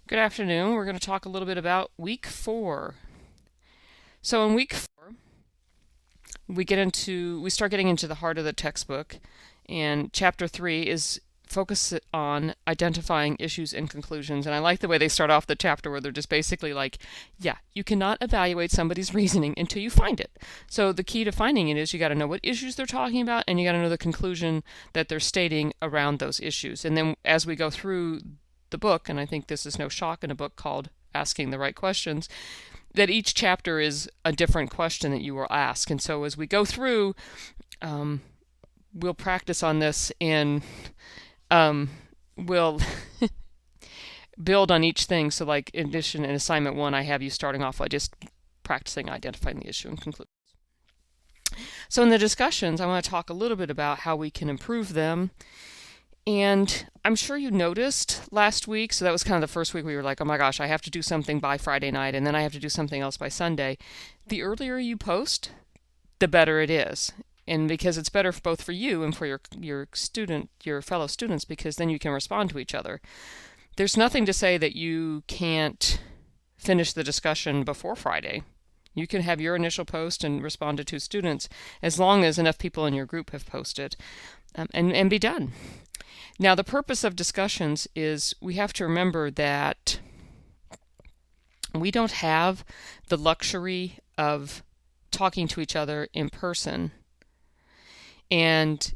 Good afternoon. We're going to talk a little bit about week 4. So in week 4, we start getting into the heart of the textbook, and chapter 3 is focus on identifying issues and conclusions. And I like the way they start off the chapter where they're just basically like, yeah, you cannot evaluate somebody's reasoning until you find it. So the key to finding it is you got to know what issues they're talking about, and you got to know the conclusion that they're stating around those issues. And then as we go through the book, and I think this is no shock in a book called Asking the Right Questions, that each chapter is a different question that you will ask. And so as we go through, um, we'll practice on this, and we'll build on each thing. So like in addition, in assignment 1, I have you starting off by just practicing identifying the issue and conclusion. So in the discussions, I want to talk a little bit about how we can improve them. And I'm sure you noticed last week, so that was kind of the first week we were like, oh my gosh, I have to do something by Friday night, and then I have to do something else by Sunday. The earlier you post, the better it is. And because it's better both for you and for your fellow students, because then you can respond to each other. There's nothing to say that you can't finish the discussion before Friday. You can have your initial post and respond to 2 students as long as enough people in your group have posted, and be done. Now, the purpose of discussions is we have to remember that we don't have the luxury of talking to each other in person. And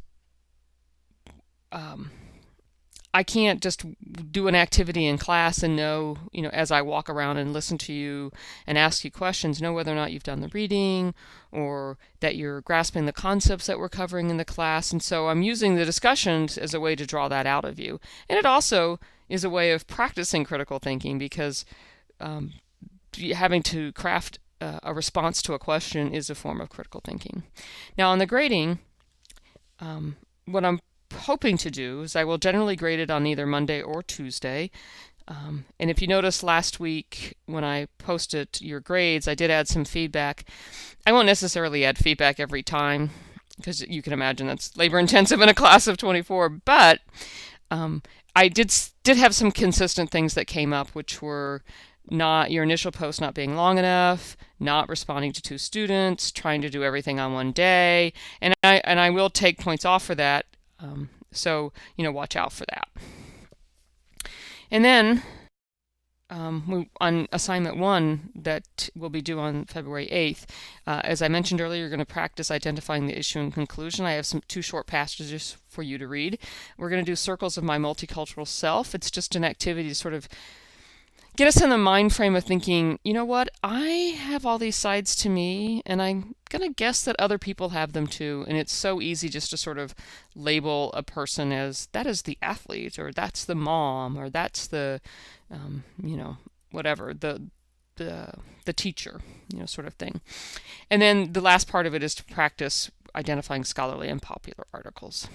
I can't just do an activity in class and know, as I walk around and listen to you and ask you questions, know whether or not you've done the reading or that you're grasping the concepts that we're covering in the class. And so I'm using the discussions as a way to draw that out of you. And it also is a way of practicing critical thinking, because having to craft a response to a question is a form of critical thinking. Now, on the grading, what I'm hoping to do is I will generally grade it on either Monday or Tuesday. And if you noticed last week when I posted your grades, I did add some feedback. I won't necessarily add feedback every time, because you can imagine that's labor intensive in a class of 24, but I did have some consistent things that came up, which were not your initial post not being long enough, not responding to 2 students, trying to do everything on one day, and I will take points off for that. So watch out for that. And then on assignment 1 that will be due on February 8th, as I mentioned earlier, you're going to practice identifying the issue and conclusion. I have 2 short passages for you to read. We're going to do Circles of My Multicultural Self. It's just an activity to sort of get us in the mind frame of thinking, you know what, I have all these sides to me, and I'm going to guess that other people have them too. And it's so easy just to sort of label a person as that is the athlete, or that's the mom, or that's the, whatever, the teacher, sort of thing. And then the last part of it is to practice identifying scholarly and popular articles.